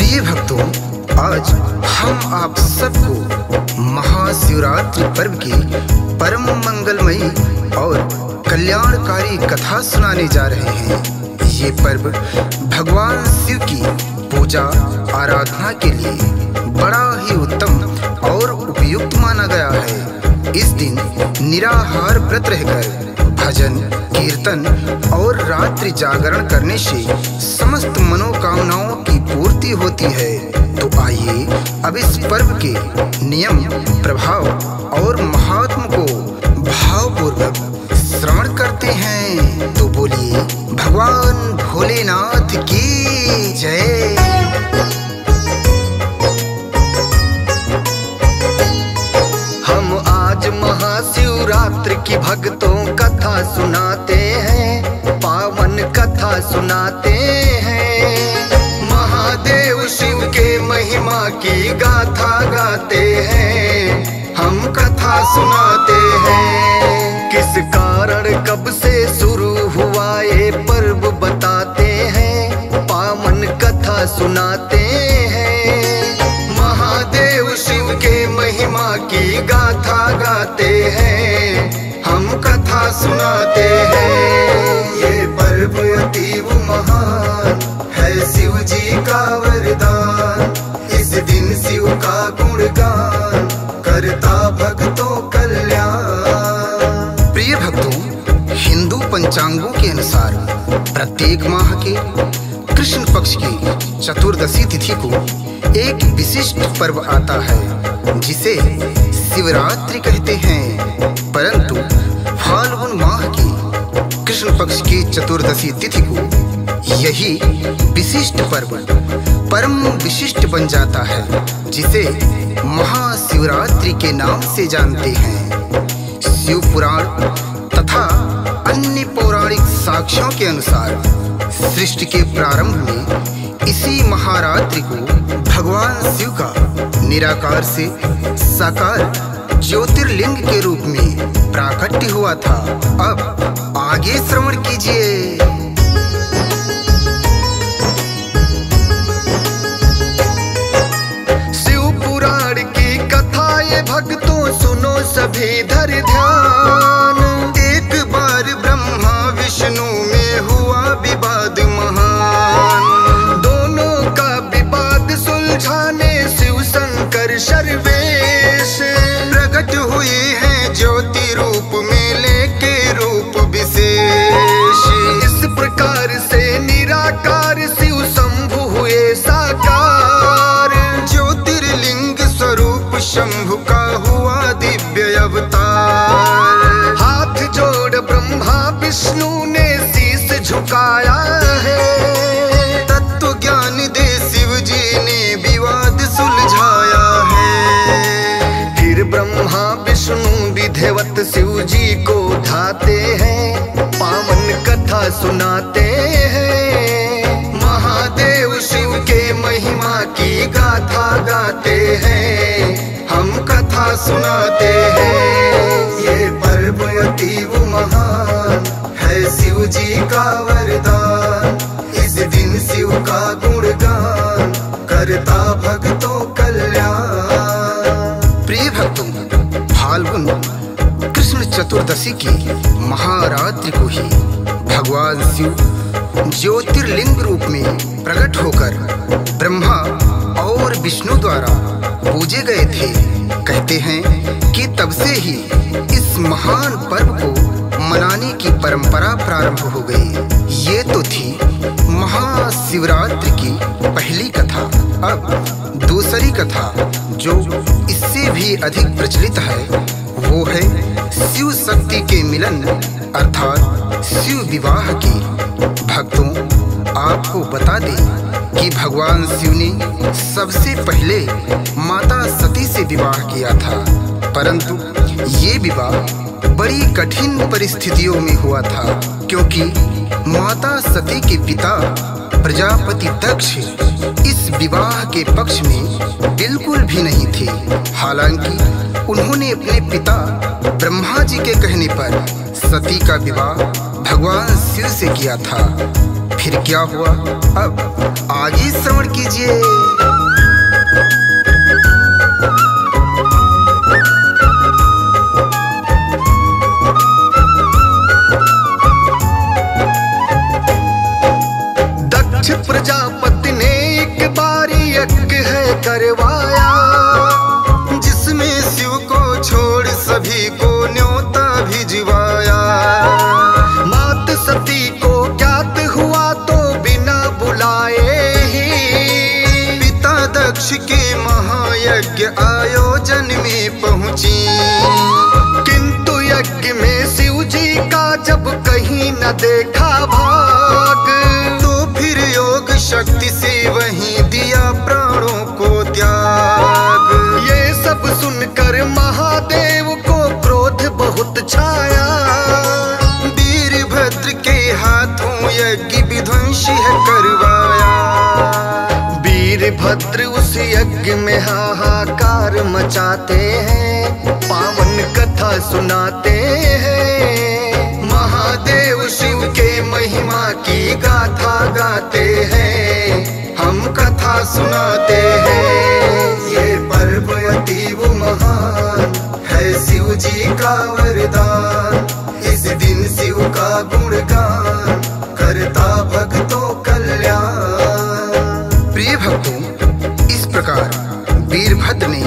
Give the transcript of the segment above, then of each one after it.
प्रिय भक्तों, आज हम आप सबको महाशिवरात्रि पर्व की परम मंगलमयी और कल्याणकारी कथा सुनाने जा रहे हैं। ये पर्व भगवान शिव की पूजा आराधना के लिए बड़ा ही उत्तम और उपयुक्त माना गया है। इस दिन निराहार व्रत रहकर भजन, कीर्तन और रात्रि जागरण करने से समस्त मनोकामनाओं की पूर्ति होती है। तो आइए अब इस पर्व के नियम, प्रभाव और महात्म को भावपूर्वक श्रवण करते हैं। तो बोलिए भगवान भोलेनाथ की जय। हम आज महाशिवरात्रि की भक्तों कथा सुनाते हैं, पावन कथा सुनाते हैं। महादेव शिव के महिमा की गाथा गाते हैं, हम कथा सुनाते हैं। किस कारण कब से शुरू हुआ ये पर्व बताते हैं, पावन कथा सुनाते हैं। महादेव शिव के महिमा की गाथा गाते हैं, हम कथा सुनाते हैं। ये पर्व अतीव महान है, शिव जी का वरदान। इस दिन शिव का गुणगान करता भक्तों कल्याण। प्रिय भक्तों, हिंदू पंचांगों के अनुसार प्रत्येक माह के कृष्ण पक्ष की चतुर्दशी तिथि को एक विशिष्ट पर्व आता है जिसे शिवरात्रि कहते हैं। परंतु फाल्गुन माह की कृष्ण पक्ष की चतुर्दशी तिथि को यही विशिष्ट पर्व परम विशिष्ट बन जाता है, जिसे महाशिवरात्रि के नाम से जानते हैं। शिव पुराण तथा अन्य पौराणिक साक्ष्यों के अनुसार सृष्टि के प्रारंभ में इसी महारात्रि को भगवान शिव का निराकार से साकार ज्योतिर्लिंग के रूप में प्राकट्य हुआ था। अब आगे श्रवण कीजिए। शिव पुराण की कथा ये भक्तों सुनो सभी धर ध्यान। एक बार ब्रह्मा विष्णु में हुआ विवाद महान। दोनों का विवाद सुलझाने शिव शंकर सर्वेश प्रकट हुए हैं, ज्योति रूप में लेके रूप विशेष। इस प्रकार से निराकार शिव शंभु हुए साकार। ज्योतिर्लिंग स्वरूप शंभु का हुआ दिव्य अवतार। हाथ जोड़ ब्रह्मा विष्णु ने शीश झुकाया है, तत्व ज्ञान दे शिव जी ने विवाद सुलझाया है। फिर ब्रह्मा विष्णु विधिवत शिव जी को ढाते हैं, पावन कथा सुनाते हैं। महादेव शिव के महिमा की गाथा गाते हैं, हम कथा सुनाते हैं। ये पर्व अतीव महान है, शिव जी का वरदान। इस दिन शिव का गुणगान करता भक्तों कल्याण। प्रिय भक्तों, फाल्गुन कृष्ण चतुर्दशी की महारात्रि को ही भगवान शिव ज्योतिर्लिंग रूप में प्रकट होकर ब्रह्मा और विष्णु द्वारा पूजे गए थे। कहते हैं कि तब से ही इस महान पर्व को मनाने की परंपरा प्रारंभ हो गई। ये तो थी महाशिवरात्रि की पहली कथा। अब दूसरी कथा जो इससे भी अधिक प्रचलित है वो है शिव शक्ति के मिलन अर्थात शिव विवाह की। भक्तों, आपको बता दें कि भगवान शिव ने सबसे पहले माता सती से विवाह किया था, परंतु ये विवाह बड़ी कठिन परिस्थितियों में हुआ था, क्योंकि माता सती के पिता प्रजापति दक्ष इस विवाह के पक्ष में बिल्कुल भी नहीं थे। हालांकि उन्होंने अपने पिता ब्रह्मा जी के कहने पर सती का विवाह भगवान शिव से किया था। फिर क्या हुआ, अब आगे श्रवण कीजिए। दक्ष प्रजापति ने एक बारी यज्ञ है करवाया, जिसमें शिव को छोड़ सभी को न्योता भिजवाया। मात सती को ज्ञात हुआ तो बिना बुलाए ही पिता दक्ष के महायज्ञ आयोजन में पहुंची। किंतु यज्ञ में शिव जी का जब कहीं न देखा भाग, तो फिर योग शक्ति से वहीं दिया प्राणों को त्याग। ये सब सुनकर महादेव को क्रोध बहुत छाया, वीरभद्र के हाथों यज्ञ विध्वंसी है करवाया। वीरभद्र उस यज्ञ में हाहाकार मचाते हैं, पावन कथा सुनाते हैं। महादेव शिव के महिमा की गाथा गाते हैं, हम कथा सुनाते हैं। ये पर्व अतीव महान है शिव जी का वरदान, इस दिन शिव का गुणगान करता भक्तों कल्याण। प्रिय भक्तों, इस प्रकार वीरभद्र ने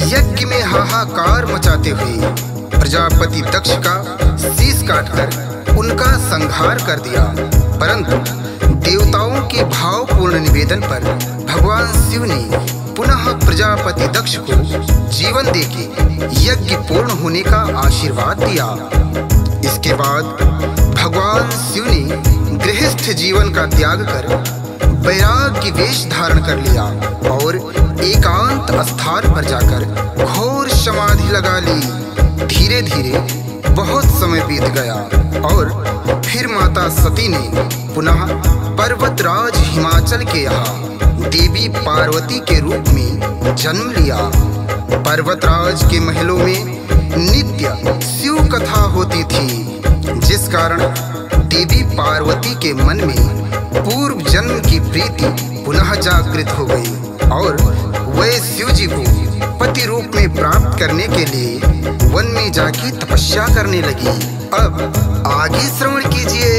यज्ञ में हाहाकार मचाते हुए प्रजापति दक्ष का शीश काटकर उनका संहार कर दिया। परंतु देवताओं के भावपूर्ण निवेदन पर भगवान शिव ने पुनः प्रजापति दक्ष को जीवन देके यज्ञ पूर्ण होने का आशीर्वाद दिया। इसके बाद भगवान शिव ने गृहस्थ जीवन का त्याग कर वैराग्य वेश धारण कर लिया और एकांत स्थान पर जाकर घोर समाधि लगा ली। धीरे धीरे बहुत समय बीत गया और फिर माता सती ने पुनः पर्वतराज हिमाचल के यहाँ देवी पार्वती के रूप में जन्म लिया। पर्वतराज के महलों में नित्य शिव कथा होती थी, जिस कारण देवी पार्वती के मन में पूर्व जन्म की प्रीति पुनः जागृत हो गई और वह शिव जी को पति रूप में प्राप्त करने के लिए वन में जाके तपस्या करने लगी। अब आगे श्रवण कीजिए।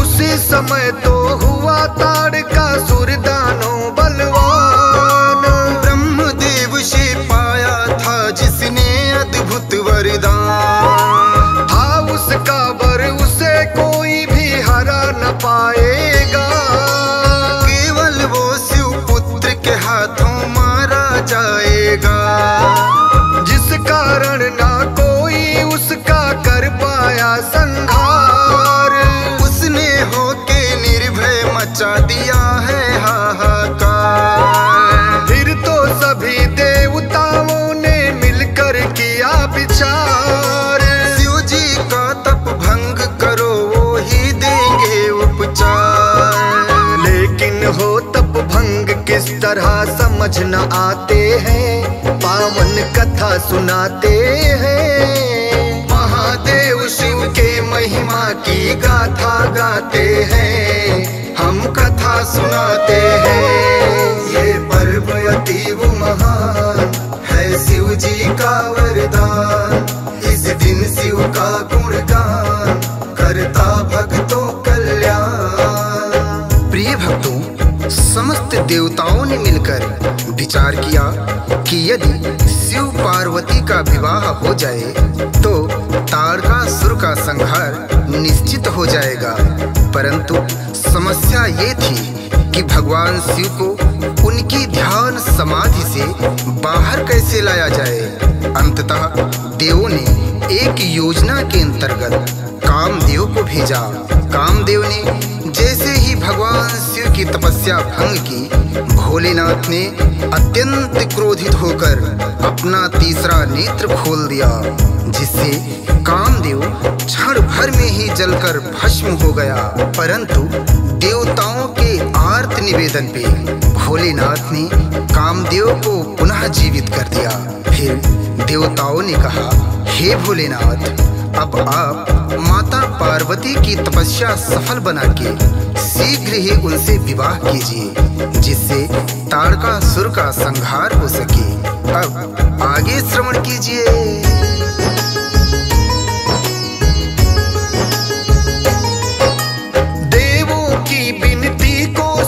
उसी समय तो हुआ ताड़कासुर दानव बलवान, ब्रह्मदेव से पाया था जिसने अद्भुत वरदान। था उसका वर उसे कोई भी हरा न पाएगा, केवल वो शिव पुत्र के हाथों मारा जाएगा। जिस कारण ना कोई उसका कर पाया संहार, उसने होके निर्भय मचा दिया है हाहाकार। फिर तो सभी देवताओं ने मिलकर किया विचार, शिव जी का तप भंग करो वो ही देंगे उपचार। लेकिन हो तप भंग किस तरह समझ न आते हैं, पावन कथा सुनाते हैं। महादेव शिव के महिमा की गाथा गाते हैं, हम कथा सुनाते हैं। ये पर्व अतीव महान है शिव जी का वरदान, इस दिन शिव का गुणगान करता भक्तों कल्याण। प्रिय भक्तों, समस्त देवताओं ने मिलकर विचार किया कि यदि शिव पार्वती का विवाह हो जाए तो ताड़कासुर का संहार निश्चित हो जाएगा। परंतु समस्या ये थी कि भगवान शिव को उनकी ध्यान समाधि से बाहर कैसे लाया जाए। अंततः देवों ने एक योजना के अंतर्गत कामदेव को भेजा। कामदेव ने जैसे ही भगवान शिव की तपस्या भंग की, भोलेनाथ ने अत्यंत क्रोधित होकर अपना तीसरा नेत्र खोल दिया, जिससे कामदेव क्षण भर में ही जलकर भस्म हो गया। परंतु देवताओं के आर्त निवेदन पे भोलेनाथ ने कामदेव को पुनः जीवित कर दिया। फिर देवताओं ने कहा, हे भोलेनाथ, अब आप माता पार्वती की तपस्या सफल बना के शीघ्र ही उनसे विवाह कीजिए, जिससे तारकासुर का संहार हो सके। अब आगे श्रवण कीजिए।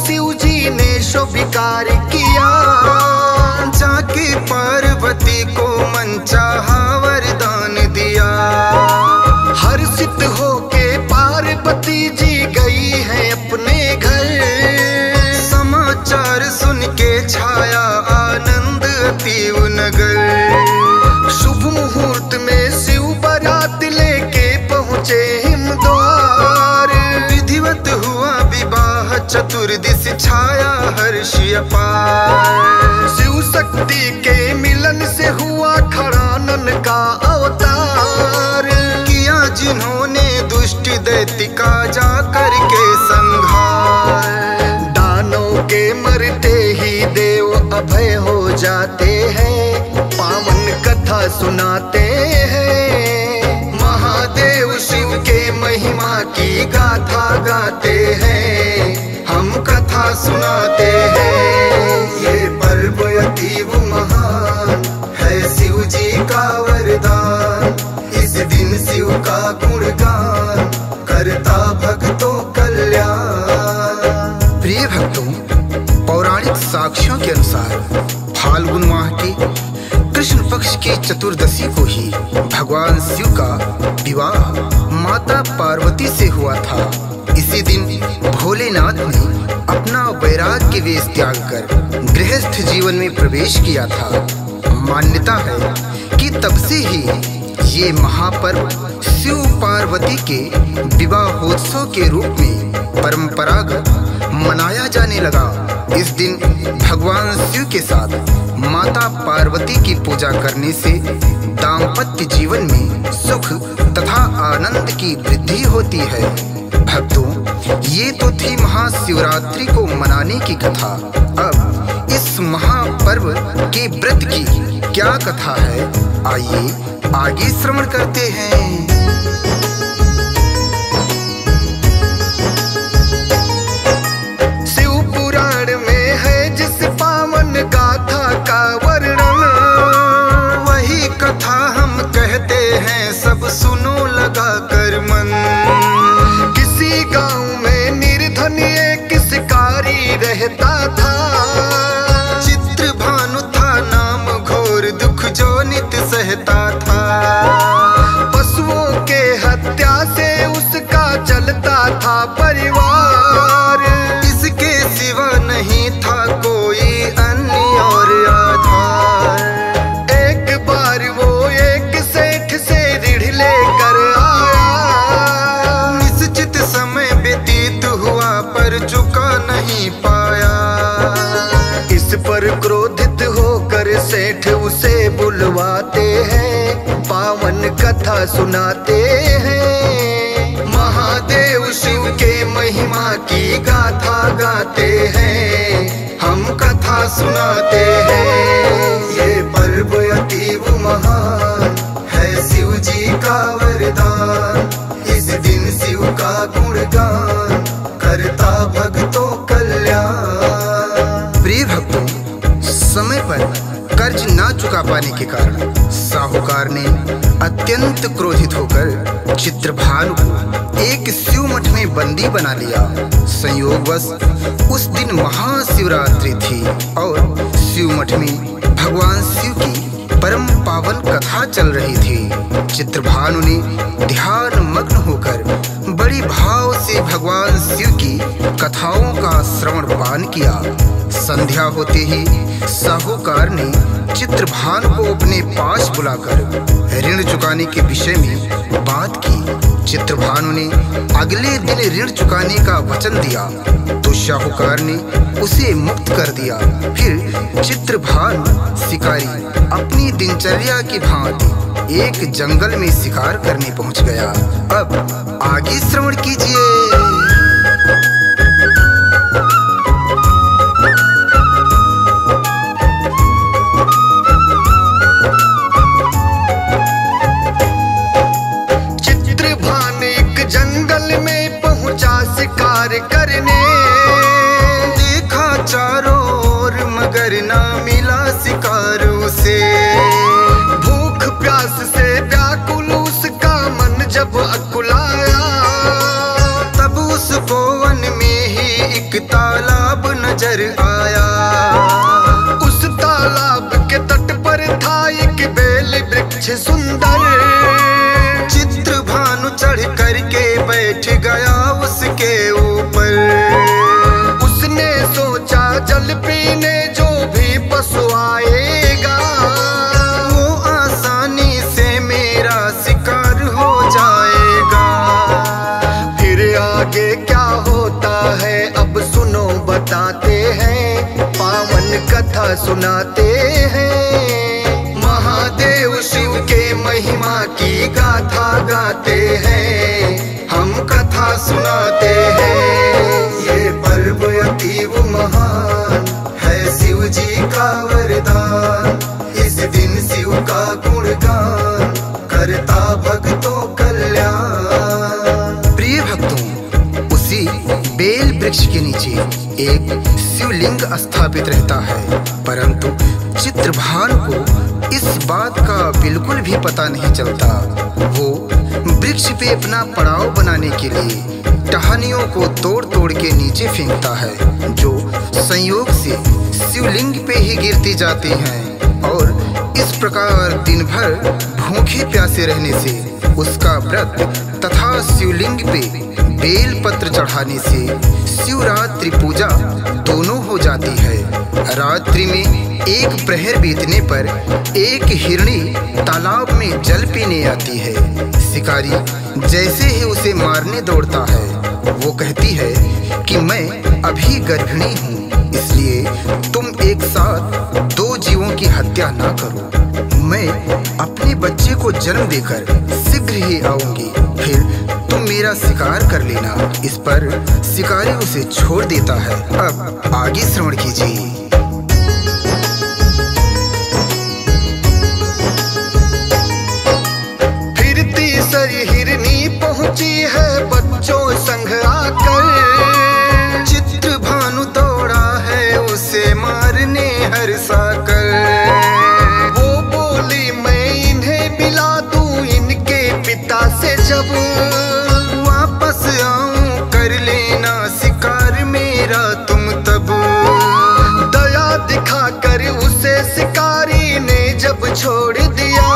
शिव जी ने स्वीकार किया, जाके पार्वती को मनचाहा वरदान दिया। हर्षित होके पार्वती जी गई है अपने घर, समाचार सुन के छाया आनंद अतीव नगर। शुभ मुहूर्त में शिव बारात लेके पहुँचे हिमद्वार, विधिवत हुआ विवाह, चतुर्दिश छाया हर्ष अपार। शिव शक्ति के मिलन से हुआ खड़ानन का अवतार, किया जिन्होंने दुष्ट दैत्य का जा करके संहार। दानों के मरते ही देव अभय हो जाते हैं, पावन कथा सुनाते हैं। महादेव शिव के महिमा की गाथा गाते हैं, हम कथा सुनाते हैं। ये पर्व अतीव महान है शिव जी का वरदान, इस दिन शिव का गुणगान करता भक्तों कल्याण। प्रिय भक्तों, पौराणिक साक्ष्यों के अनुसार फाल्गुन माह के कृष्ण पक्ष की चतुर्दशी को ही भगवान शिव का विवाह माता पार्वती से हुआ था। इसी दिन भोलेनाथ ने अपना वैराग्य वेश त्याग कर गृहस्थ जीवन में प्रवेश किया था। मान्यता है कि तब से ही ये महापर्व शिव पार्वती के विवाहोत्सव के रूप में परंपरागत मनाया जाने लगा। इस दिन भगवान शिव के साथ माता पार्वती की पूजा करने से दाम्पत्य जीवन में सुख तथा आनंद की वृद्धि होती है। भक्तों, ये तो थी महाशिवरात्रि को मनाने की कथा। अब इस महापर्व के व्रत की क्या कथा है, आइए आगे श्रवण करते हैं। शिव पुराण में है जिस पावन गाथा का वर्णन, वही कथा हम कहते हैं, सब सुनो लगा कर मन। किसी गांव में निर्धन एक शिकारी रहता था, चित्र भानु था नाम, घोर दुख जो नित सहता था। पशुओं के हत्या से उसका चलता था परिवार, इसके सिवा नहीं था कोई अन्य और आधार। एक बार वो एक सेठ से ऋण लेकर आया, निश्चित समय व्यतीत हुआ पर चुका नहीं पाया। इस पर क्रोधित होकर सेठ उसे बुलवाते हैं, पावन कथा सुनाते हैं। महादेव शिव के महिमा की गाथा गाते हैं, हम कथा सुनाते हैं। ये पर्व अतीव महान है शिव जी का वरदान, इस दिन शिव का गुणगान करता भक्तों कल्याण। प्रिय भक्तों, समय पर कर्ज ना चुका पाने के कारण साहूकार ने अत्यंत क्रोधित होकर चित्रभानु को एक शिव मठ में बंदी बना लिया। संयोगवश उस दिन महाशिवरात्रि थी और शिव मठ में भगवान शिव की परम पावन कथा चल रही थी। चित्रभानु ने ध्यान मग्न होकर बड़ी भाव से भगवान शिव की कथाओं का श्रवण पान किया। संध्या होते ही साहूकार ने चित्रभान को अपने पास बुलाकर ऋण चुकाने के विषय में बात की। चित्रभानु ने अगले दिन ऋण चुकाने का वचन दिया तो शाहूकार ने उसे मुक्त कर दिया। फिर चित्रभान शिकारी अपनी दिनचर्या की भांति एक जंगल में शिकार करने पहुंच गया। अब आगे श्रवण कीजिए। शिकार करने देखा चारों ओर मगर ना मिला शिकार उसे। भूख प्यास से व्याकुल उसका मन जब अकुलाया तब उसको वन में ही एक तालाब नजर आया। उस तालाब के तट पर था एक बेल वृक्ष सुंदर। चित्रभानु चढ़ करके बैठ गया उसके ऊपर। उसने सोचा जल पीने जो भी पशु आएगा वो आसानी से मेरा शिकार हो जाएगा। फिर आगे क्या होता है अब सुनो बताते हैं, पावन कथा सुनाते हैं। महादेव शिव के महिमा की गाथा गाते हैं, हम कथा सुनाते हैं। ये पर्व अतीव महान है शिव जी का वरदान। इस दिन शिव का गुणगान करता भक्तों कल्याण। प्रिय भक्तों, उसी बेल वृक्ष के नीचे एक शिवलिंग स्थापित रहता है, परंतु चित्रभान को इस बात का बिल्कुल भी पता नहीं चलता। वो वृक्ष पे अपना पड़ाव बनाने के लिए टहनियों को तोड़ तोड़ के नीचे फेंकता है, जो संयोग से शिवलिंग पे ही गिरती जाती हैं। और इस प्रकार दिन भर भूखे प्यासे रहने से उसका व्रत तथा शिवलिंग पे बेल पत्र चढ़ाने से शिवरात्रि पूजा दोनों हो जाती है। रात्रि में एक प्रहर बीतने पर एक हिरणी तालाब में जल पीने आती है। शिकारी जैसे ही उसे मारने दौड़ता है वो कहती है कि मैं अभी गर्भिणी हूँ, इसलिए तुम एक साथ दो जीवों की हत्या ना करो। मैं अपने बच्चे को जन्म देकर शीघ्र ही आऊंगी, फिर तुम मेरा शिकार कर लेना। इस पर शिकारी उसे छोड़ देता है। अब आगे श्रवण कीजिए। हिरनी पहुंची है बच्चों संग आकर। चित्रभानु दौड़ा है उसे मारने हर्षाकर। वो बोली मैं इन्हें मिला दूं इनके पिता से, जब वापस आऊं कर लेना शिकार मेरा तुम तब। दया दिखाकर उसे शिकारी ने जब छोड़ दिया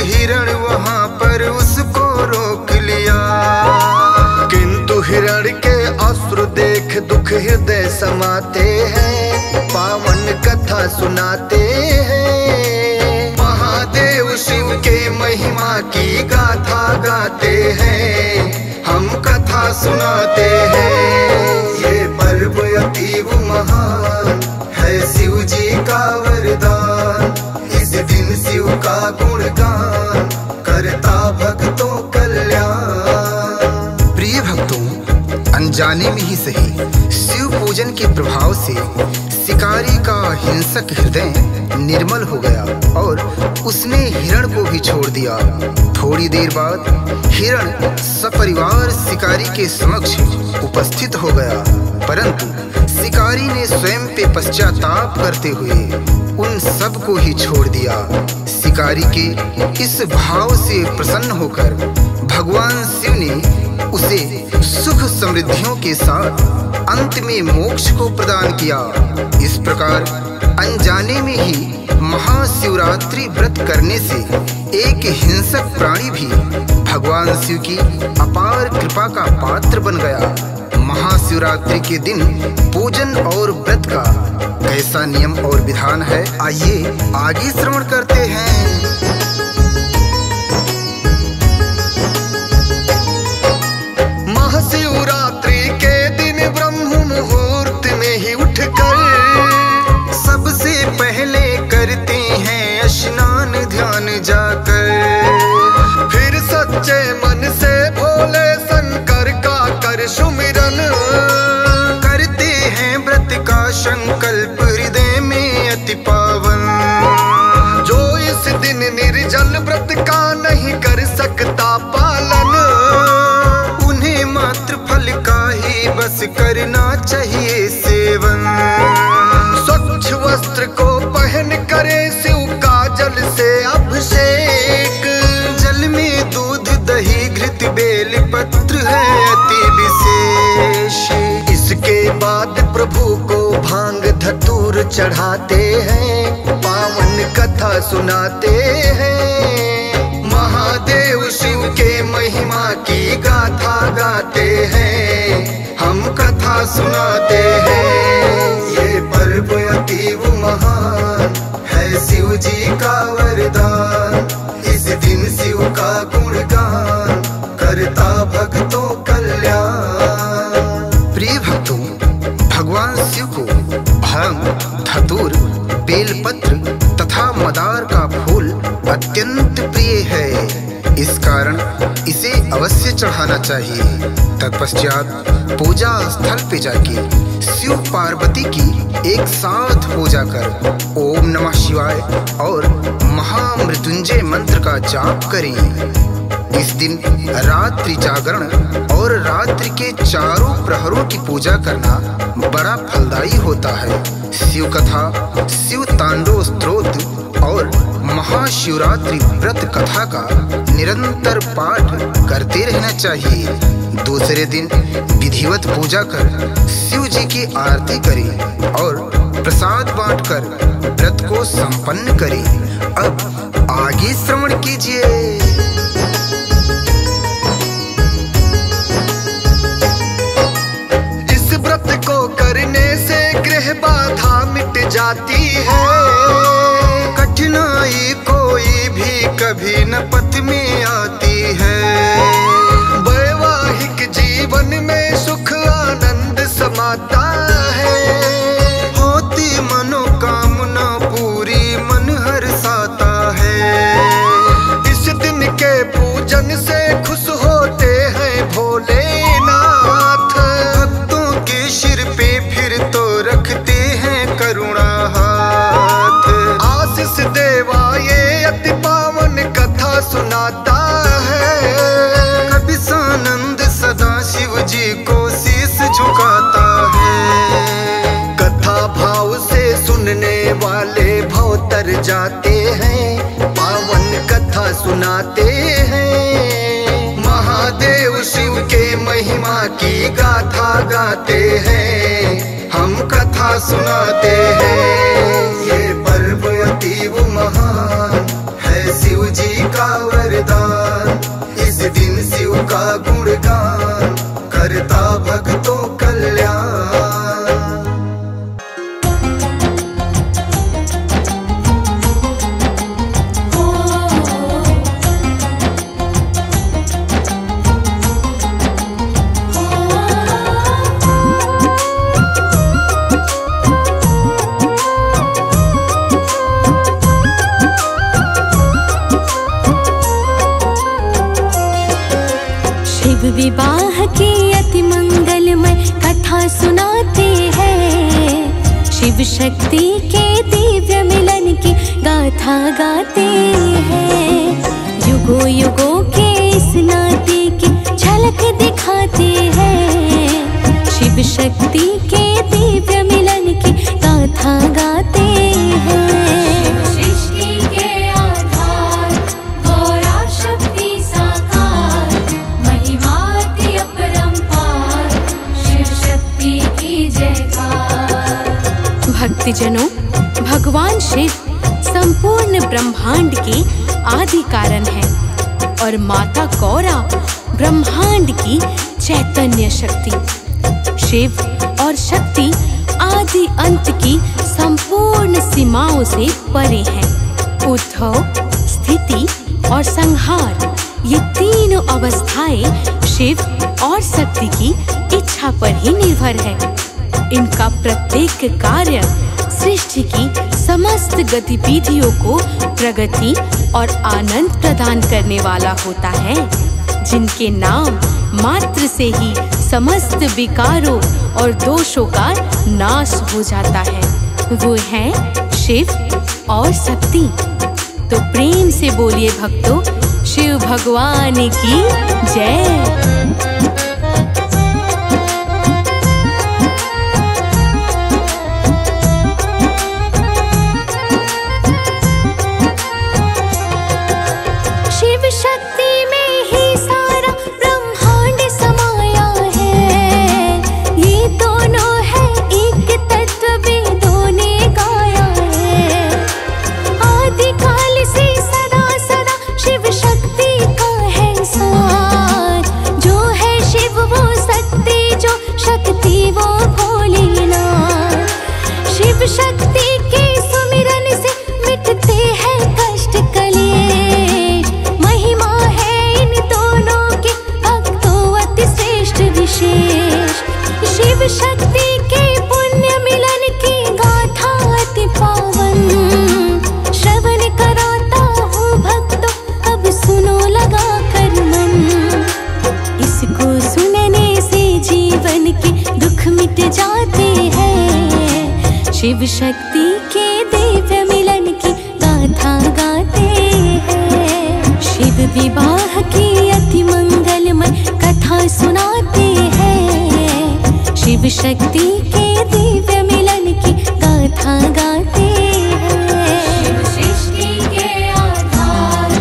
हिरण वहां पर उसको रोक लिया। किंतु हिरण के अश्रु देख दुख हृदय समाते हैं, पावन कथा सुनाते हैं। महादेव शिव के महिमा की गाथा गाते हैं, हम कथा सुनाते हैं। ये पर्व अतीव महान है शिव जी का वरदान। इस दिन शिव का गुणगान करता भक्तों कल्याण। प्रिय भक्तों, अनजाने में ही सही शिव पूजन के प्रभाव से शिकारी का हिंसक हृदय निर्मल हो गया और उसने हिरण को भी छोड़ दिया। थोड़ी देर बाद हिरण सपरिवार शिकारी के समक्ष उपस्थित हो गया, परंतु शिकारी ने स्वयं पे पश्चाताप करते हुए उन सब को ही छोड़ दिया। शिकारी के इस भाव से प्रसन्न होकर भगवान शिव ने उसे सुख समृद्धियों के साथ अंत में मोक्ष को प्रदान किया। इस प्रकार अनजाने में ही महाशिवरात्रि व्रत करने से एक हिंसक प्राणी भी भगवान शिव की अपार कृपा का पात्र बन गया। महाशिवरात्रि के दिन पूजन और व्रत का कैसा नियम और विधान है, आइए आगे श्रवण करते हैं। महाशिवरात्रि के दिन ब्रह्म मुहूर्त में ही उठकर सबसे पहले करते हैं स्नान ध्यान जाकर, फिर सच्चे मन से भोले शंकर का कर सुमिरन करते हैं। व्रत का संकल्प हृदय में अति पावन, जो इस दिन निर्जल व्रत का नहीं कर सकता पालन, उन्हें मात्र फल का ही बस करना चाहिए सेवन। स्वच्छ वस्त्र को पहन करे शिव का जल से अभिषेक, जल में दूध दही घृत बेल पत्र है अति विशेष। इसके बाद प्रभु को भांग धतूर चढ़ाते हैं, पावन कथा सुनाते हैं। महादेव शिव के महिमा की गाथा गाते हैं, हम कथा सुनाते हैं। ये पर्व अतीव महान है शिव जी का वरदान, इस दिन शिव का गुणगान करता भक्तों कल्याण। प्रिय भक्तों, भगवान शिव को भांग, धतूर, बेलपत्र तथा मदार का फूल अत्यंत प्रिय है। इस कारण इसे अवश्य चढ़ाना चाहिए। तत्पश्चात पूजा स्थल पे जाके शिव पार्वती की एक साथ पूजा कर ओम नमः शिवाय और महामृत्युंजय मंत्र का जाप करें। इस दिन रात्रि जागरण और रात्रि के चारों प्रहरों की पूजा करना बड़ा फलदायी होता है। शिव कथा, शिव तांडव स्तोत्र और महाशिवरात्रि व्रत कथा का निरंतर पाठ करते रहना चाहिए। दूसरे दिन विधिवत पूजा कर शिव जी की आरती करें और प्रसाद बांटकर व्रत को संपन्न करें। अब आगे श्रवण कीजिए। व्रत को करने से गृह बाधा मिट जाती है, कठिनाई कोई भी कभी न पथ में आती है। वैवाहिक जीवन में सुख आनंद समाता है, होती मनोकामना पूरी मन हर्षाता है। इस दिन के पूजन से खुश होते हैं भोलेनाथ, सिर पे फिर तो रखते हैं करुणा हाथ। आशीष देवा ये अति पावन कथा सुनाता है, कभी सानंद सदा शिव जी को शीश झुकाता है। कथा भाव से सुनने वाले भवतर जाते हैं, पावन कथा सुनाते हैं। महादेव शिव के महिमा की गाथा गाते हैं, हम कथा सुनाते हैं। ये पर्व अतीव महान है शिव जी का वरदान, इस दिन शिव का गुणगान करता भक्तों कल्याण। विवाह की अति मंगलमय कथा सुनाते हैं, शिव शक्ति के दिव्य मिलन की गाथा गाते हैं। युगों युगों के इस नाते की झलक दिखाते हैं, शिव शक्ति के दिव्य मिलन की गाथा गाते हैं। भक्तजनों, भगवान शिव संपूर्ण ब्रह्मांड के आदि कारण है और माता गौरा ब्रह्मांड की चैतन्य शक्ति। शिव और शक्ति आदि अंत की संपूर्ण सीमाओं से परे हैं। उद्भव, स्थिति और संहार, ये तीनों अवस्थाएं शिव और शक्ति की इच्छा पर ही निर्भर है। इनका प्रत्येक कार्य सृष्टि की समस्त गतिविधियों को प्रगति और आनंद प्रदान करने वाला होता है, जिनके नाम मात्र से ही समस्त विकारों और दोषों का नाश हो जाता है। वो हैं शिव और शक्ति। तो प्रेम से बोलिए भक्तों, शिव भगवान की जय। शक्ति के सुमिरन से मिटते हैं कष्ट कलेश। महिमा है इन दोनों के भक्तों अति श्रेष्ठ विशेष। शिव शक्ति के पुण्य मिलन की गाथा अति पावन। श्रवण कराता हूँ भक्तों, अब सुनो लगा कर मन। इसको सुनने से जीवन के दुख मिट जाते हैं। शिव शक्ति के दिव्य मिलन की गाथा गाते हैं। शिव विवाह की अति मंगलमय कथा सुनाते हैं। शिव शक्ति के दिव्य मिलन की गाथा गाते हैं। शिव सृष्टि के आधार,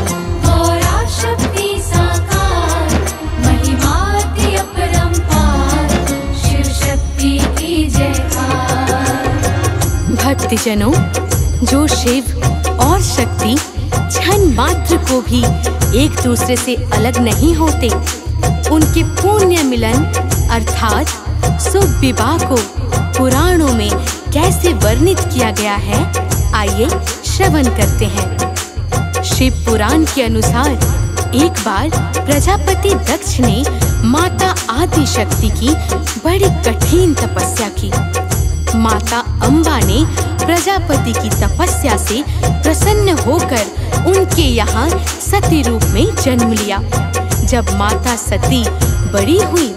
गौरा शक्ति साकार, महिमा अति अपरंपार, शिव शक्ति की जयकार। भक्तजनों, जो शिव और शक्ति क्षण मात्र को भी एक दूसरे से अलग नहीं होते, उनके पुण्य मिलन अर्थात शुभ विवाह को पुराणों में कैसे वर्णित किया गया है, आइए श्रवण करते हैं। शिव पुराण के अनुसार एक बार प्रजापति दक्ष ने माता आदि शक्ति की बड़ी कठिन तपस्या की। माता अम्बा ने प्रजापति की तपस्या से प्रसन्न होकर उनके यहाँ सती रूप में जन्म लिया। जब माता सती बड़ी हुई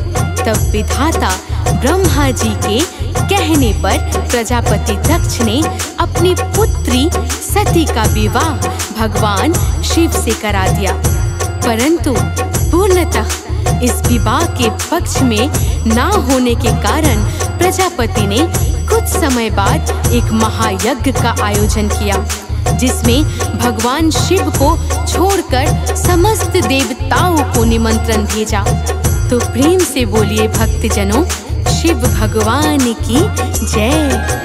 तब विधाता ब्रह्मा जी के कहने पर प्रजापति दक्ष ने अपनी पुत्री सती का विवाह भगवान शिव से करा दिया। परंतु पूर्णतः इस विवाह के पक्ष में ना होने के कारण प्रजापति ने कुछ समय बाद एक महायज्ञ का आयोजन किया, जिसमें भगवान शिव को छोड़कर समस्त देवताओं को निमंत्रण भेजा। तो प्रेम से बोलिए भक्तजनों, शिव भगवान की जय।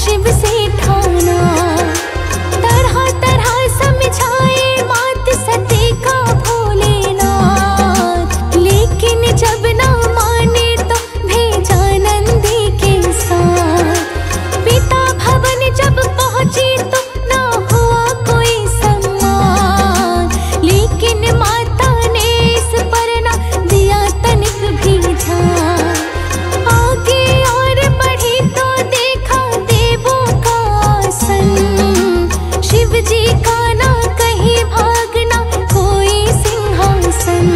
शिव से ठाना तरह तरह समझाए मात सती का भोलेनाथ। लेकिन जब ना माने तो भेजा नंदी के साथ। पिता भवन जब पहुंची तो ना हुआ कोई सम्मान। लेकिन माता ने इस पर ना दिया तनिक भी ध्यान। आगे और बढ़ी तो देखा शिव जी का ना कहीं भागना कोई सिंहासन।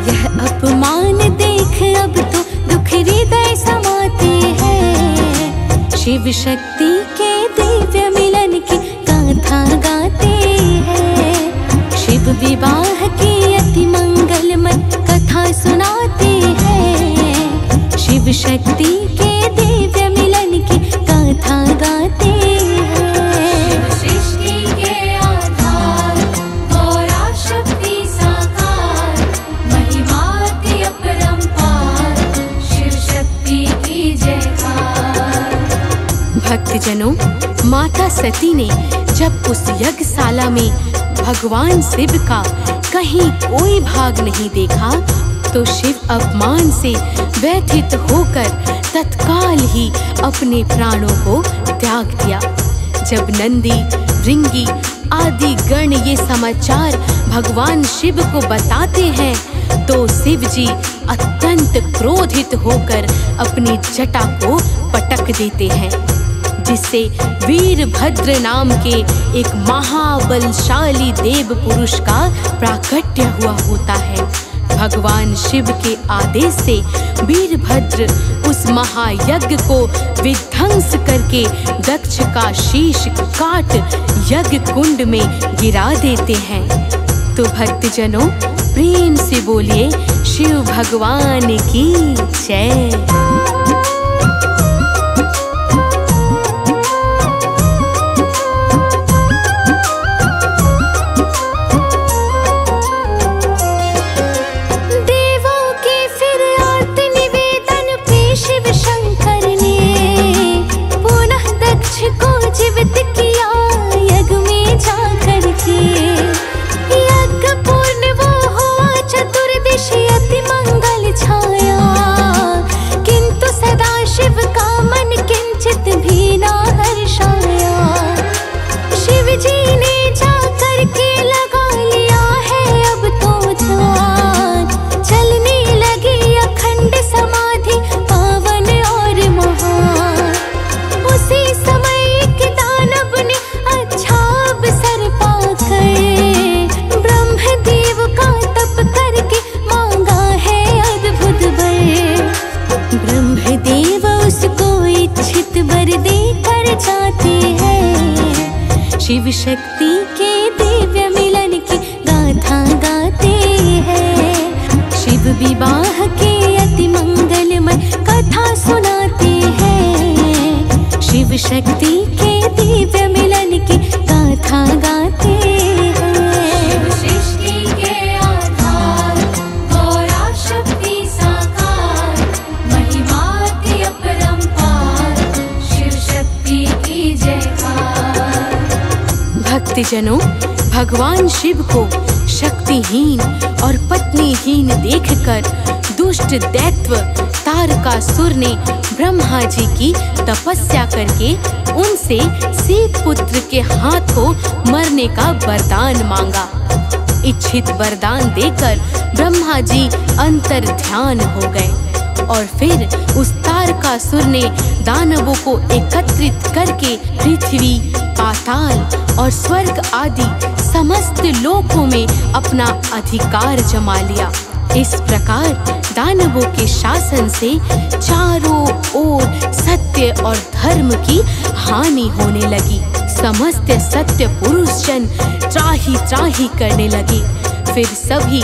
यह अपमान देख अब तो दुख हृदय समाते हैं। शिव शक्ति के दिव्य मिलन की गाथा गाते हैं। शिव विवाह की अति मंगलमय कथा सुनाते हैं। शिव शक्ति के दिव्य मिलन की गाथा गाते हैं। शिव सृष्टि के आधार, भक्तजनों, माता सती ने जब उस यज्ञशाला में भगवान शिव का कहीं कोई भाग नहीं देखा तो शिव अपमान से व्यथित होकर तत्काल ही अपने प्राणों को त्याग दिया। जब नंदी, भृंगी आदि गण ये समाचार भगवान शिव को बताते हैं तो शिव जी अत्यंत क्रोधित होकर अपनी जटा को पटक देते हैं, जिससे वीरभद्र नाम के एक महाबलशाली देव पुरुष का प्राकट्य हुआ होता है। भगवान शिव के आदेश से वीरभद्र उस महायज्ञ को विध्वंस करके दक्ष का शीश काट यज्ञ कुंड में गिरा देते हैं। तो भक्तजनों, प्रेम से बोलिए शिव भगवान की जय। शिव शक्ति के दिव्य मिलन की गाथा गाते हैं। शिव विवाह के अति मंगलमय कथा सुनाते हैं। शिव शक्ति के दिव्य मिलन की गाथा गाते हैं। शिव सृष्टि के आधार, गौरा शक्ति साकार, महिमाति अपरंपार, शिव शक्ति की जयकार। भक्तजनों, भगवान शिव को शक्तिहीन और पत्नीहीन देखकर दुष्ट दैत्य तारकासुर ने ब्रह्मा जी की तपस्या करके उनसे शिव पुत्र के हाथों मरने का वरदान मांगा। इच्छित वरदान देकर ब्रह्मा जी अंतर ध्यान हो गए और फिर उस तारकासुर ने दानवों को एकत्रित करके पृथ्वी, पाताल और स्वर्ग आदि समस्त लोकों में अपना अधिकार जमा लिया। इस प्रकार दानवों के शासन से चारों ओर सत्य और धर्म की हानि होने लगी। समस्त सत्य पुरुष जन त्राही त्राही करने लगे। फिर सभी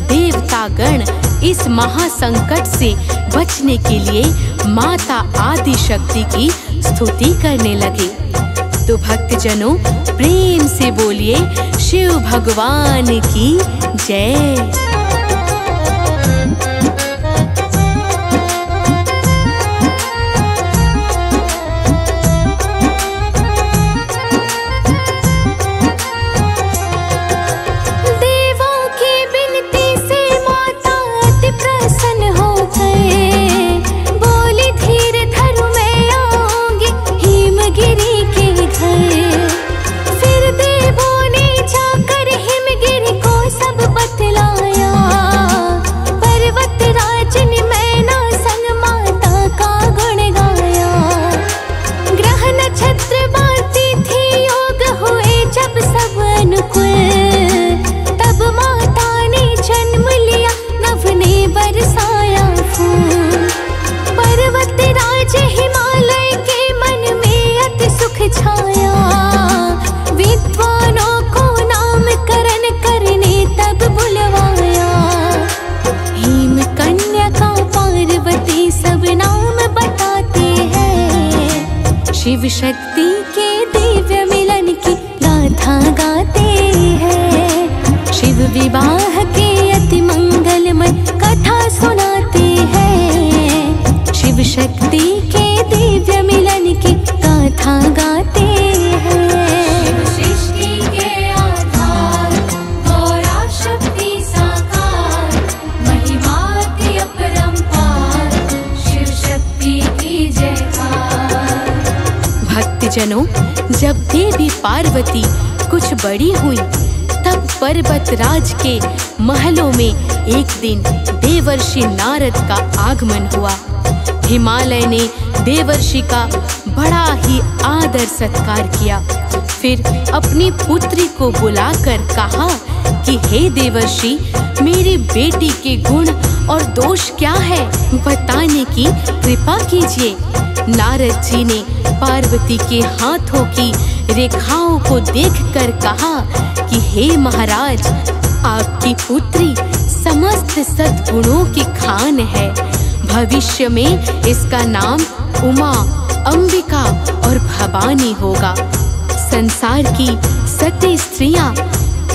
देवतागण इस महासंकट से बचने के लिए माता आदि शक्ति की स्तुति करने लगे। तो भक्तजनों, प्रेम से बोलिए शिव भगवान की जय। शिव शक्ति के दिव्य मिलन की गाथा गाते हैं। शिव विवाह के अति मंगलमय कथा सुनाते हैं। शिव शक्ति के दिव्य मिलन की गाथा भक्तजनों, जब देवी पार्वती कुछ बड़ी हुई तब पर्वतराज के महलों में एक दिन देवर्षि नारद का आगमन हुआ। हिमालय ने देवर्षि का बड़ा ही आदर सत्कार किया। फिर अपनी पुत्री को बुलाकर कहा कि हे देवर्षि, मेरी बेटी के गुण और दोष क्या है, बताने की कृपा कीजिए। नारद जी ने पार्वती के हाथों की रेखाओं को देखकर कहा कि हे महाराज, आपकी पुत्री समस्त सद्गुणों की खान है। भविष्य में इसका नाम उमा, अंबिका और भवानी होगा। संसार की सती स्त्रियां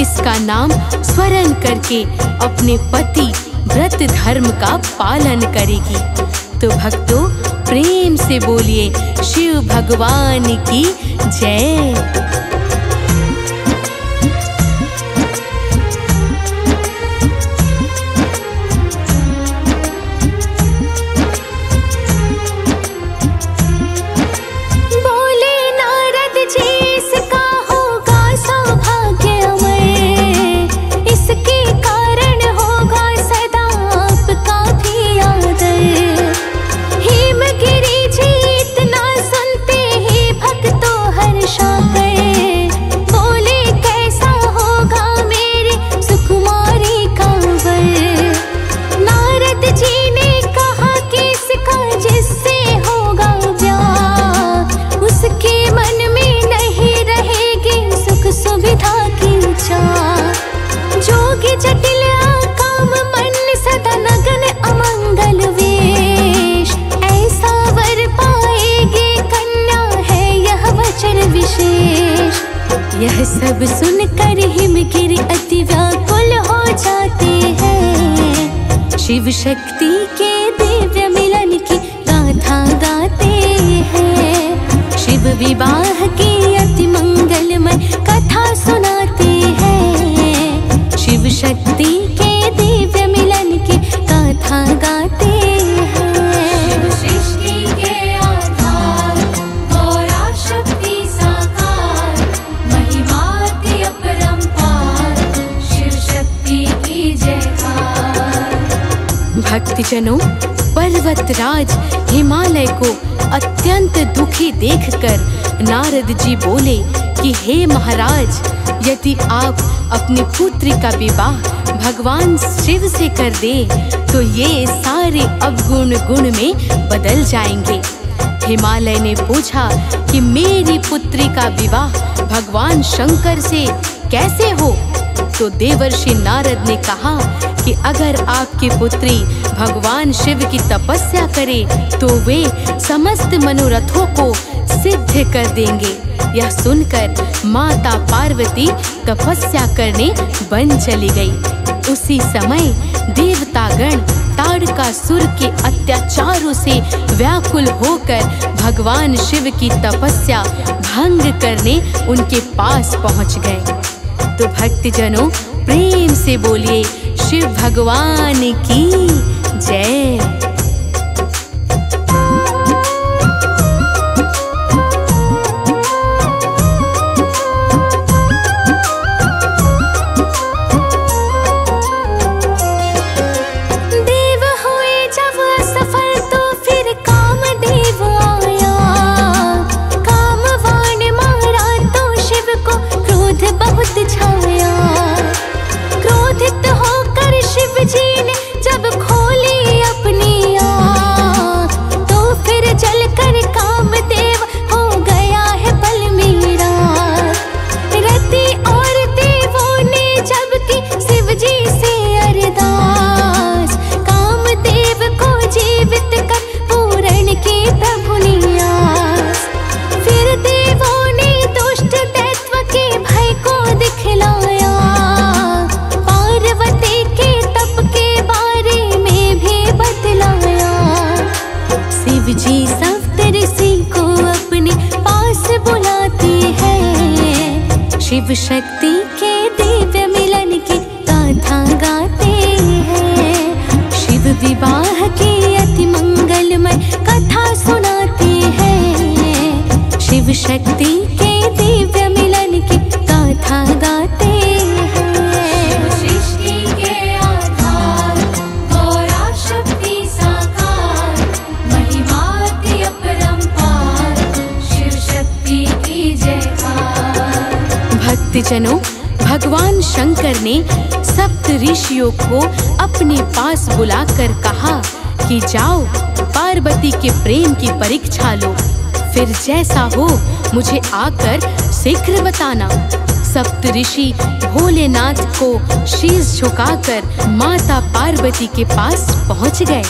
इसका नाम स्मरण करके अपने पति व्रत धर्म का पालन करेगी। तो भक्तों, प्रेम से बोलिए शिव भगवान की जय। यह सब सुनकर हिमगिरि अति व्याकुल हो जाते हैं। शिव शक्ति के दिव्य मिलन की गाथा गाते हैं। शिव विवाह की अति मंगलमय कथा सुनाते हैं। शिव शक्ति के दिव्य मिलन की गाथा गाते हैं। भक्तजनों, पर्वतराज हिमालय को अत्यंत दुखी देखकर नारद जी बोले कि हे महाराज, यदि आप अपनी पुत्री का विवाह भगवान शिव से कर दें तो ये सारे अवगुण गुण में बदल जाएंगे। हिमालय ने पूछा कि मेरी पुत्री का विवाह भगवान शंकर से कैसे हो? तो देवर्षि नारद ने कहा कि अगर आपकी पुत्री भगवान शिव की तपस्या करे तो वे समस्त मनोरथों को सिद्ध कर देंगे। यह सुनकर माता पार्वती तपस्या करने वन चली गई। उसी समय देवतागण ताड़कासुर के अत्याचारों से व्याकुल होकर भगवान शिव की तपस्या भंग करने उनके पास पहुंच गए। तो भक्तजनों, प्रेम से बोलिए शिव भगवान की जय। शिव शक्ति के दिव्य मिलन की गाथा गाते हैं। शिव विवाह की अति मंगलमय कथा सुनाते हैं। शिव शक्ति के दिव्य मिलन की गाथा गाते हैं। सृष्टि के आधार गौरा शक्ति साकार, महिमाति अपरंपार, शिव शक्ति की जयकार। भक्तजनों, भगवान शंकर ने सप्त ऋषियों को अपने पास बुलाकर कहा कि जाओ पार्वती के प्रेम की परीक्षा लो, फिर जैसा हो मुझे आकर शीघ्र बताना। सप्त ऋषि भोलेनाथ को शीश झुकाकर माता पार्वती के पास पहुंच गए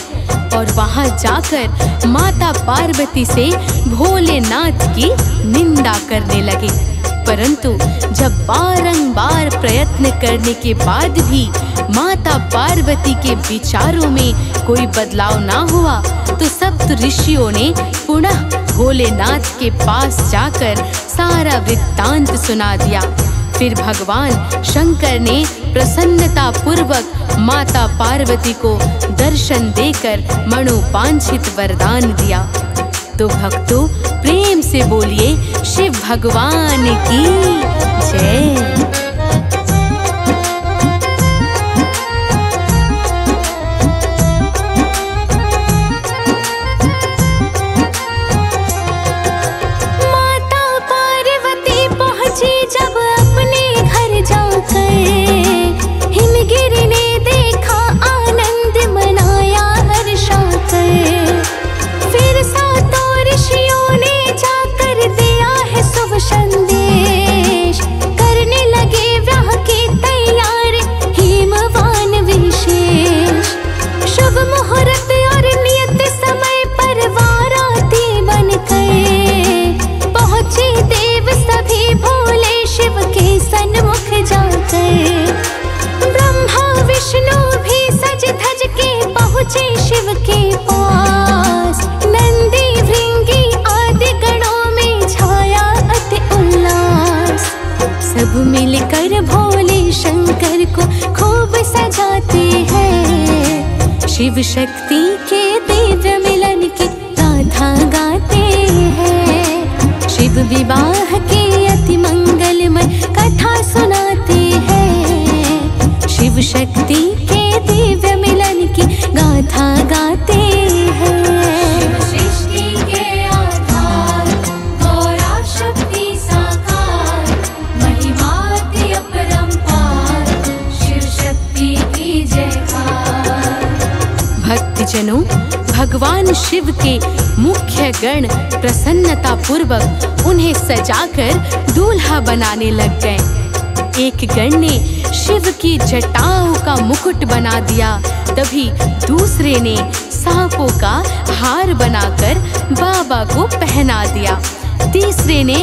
और वहां जाकर माता पार्वती से भोलेनाथ की निंदा करने लगे। परंतु जब बारंबार प्रयत्न करने के बाद भी माता पार्वती के विचारों में कोई बदलाव ना हुआ, तो सप्त ऋषियों ने पुनः भोलेनाथ के पास जाकर सारा वृत्तांत सुना दिया। फिर भगवान शंकर ने प्रसन्नता पूर्वक माता पार्वती को दर्शन देकर मनोवांछित वरदान दिया। तो भक्तों, प्रेम से बोलिए शिव भगवान की जय। माता पार्वती पहुंची जब अपने घर जाकर, हिमगिर ने देखा आनंद मनाया हर्षाकर। फिर सातों ऋषियों ने जाकर दिया है शुभ संदेश, करने लगे विवाह की तैयारी हिमवान विशेष। शुभ मुहूर्त और नियत समय पर बाराती बनकर पहुंचे देव सभी भोले शिव के सन्मुख जाकर। ब्रह्मा विष्णु भी सज धज के पहुंचे शिव के पास, नंदी भृंगी आदि गणों में छाया अति उल्लास। सब मिलकर भोले शंकर को खूब सजाते हैं, शिव शक्ति के दिव्य मिलन की गाथा गाते हैं। शिव विवाह के अति मंगलमय कथा सुनाते हैं, शिव शक्ति के दिव्य मिलन की गाथा गाते हैं। सृष्टि के आधार गौरा शक्ति साकार, महिमाति अपरंपार, शिव शक्ति की जयकार। भक्तजनों, भगवान शिव के मुख्य गण प्रसन्नता पूर्वक उन्हें सजाकर दूल्हा बनाने लग गए। एक गण ने शिव की जटाओं का मुकुट बना दिया, तभी दूसरे ने सांपों का हार बनाकर बाबा को पहना दिया। तीसरे ने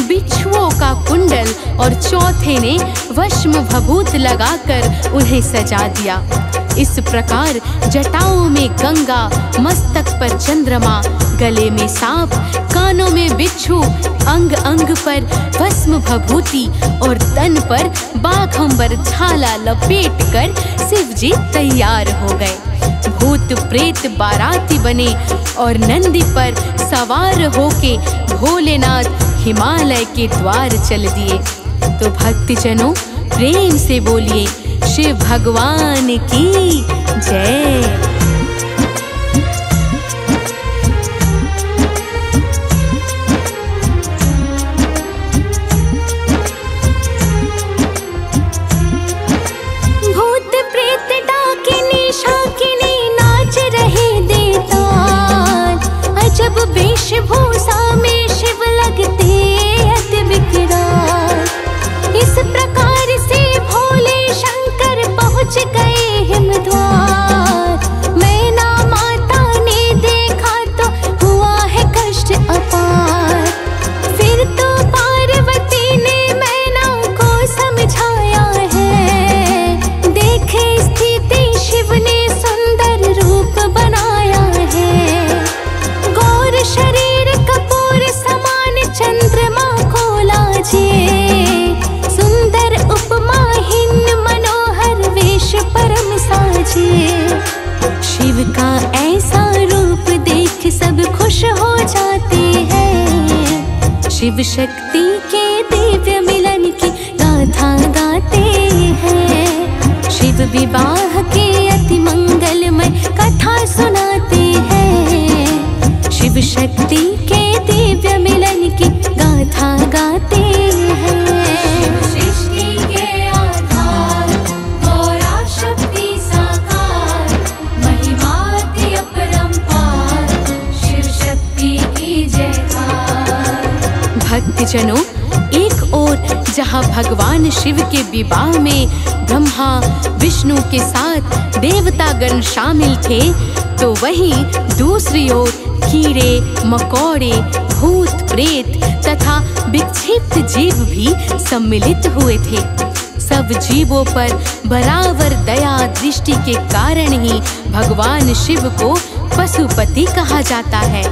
बिच्छुओं का कुंडल और चौथे ने वश्म भभूत लगाकर उन्हें सजा दिया। इस प्रकार जटाओं में गंगा, मस्तक पर चंद्रमा, गले में सांप, कानों में बिच्छू, अंग अंग पर भस्म भभूति और तन पर बाघंबर छाला लपेट कर शिवजी तैयार हो गए। भूत प्रेत बाराती बने और नंदी पर सवार होके भोलेनाथ हिमालय के द्वार चल दिए। तो भक्तजनों, प्रेम से बोलिए शिव भगवान की जय। भूत प्रेत डाकिनी शाकिनी नाच रहे देवतान, अजब वेशभूषा में शिव लगते अति विकराल। इस प्रकार से भोले शंकर पहुंच गए हिमद्वार। मैना माता ने देखा तो हुआ है कष्ट अपार। फिर तो पार्वती ने मैना को समझाया है, देखे स्थिति शिव ने सुंदर रूप बनाया है। गौर शरीर कपूर समान चंद्रमा को लाजे, सुंदर उपमाहीन मनोहर वेश परम साजे। शिव का ऐसा रूप देख सब खुश हो जाते हैं, शिव शक्ति के दिव्य मिलन की गाथा गाते हैं। शिव विवाह के अति मंगलमय कथा सुनाते हैं। शिव शक्ति के दिव्य मिलन की गाथा गाते हैं। सृष्टि के आधार गौरा शक्ति साकार, महिमाति अपरंपार, शिव शक्ति की जयकार। भक्तजनों, एक ओर जहाँ भगवान शिव के विवाह में ब्रह्मा विष्णु के साथ देवतागण शामिल थे, तो वहीं दूसरी ओर कीड़े मकोड़े, भूत प्रेत तथा विक्षिप्त जीव भी सम्मिलित हुए थे। सब जीवों पर बराबर दया दृष्टि के कारण ही भगवान शिव को पशुपति कहा जाता है।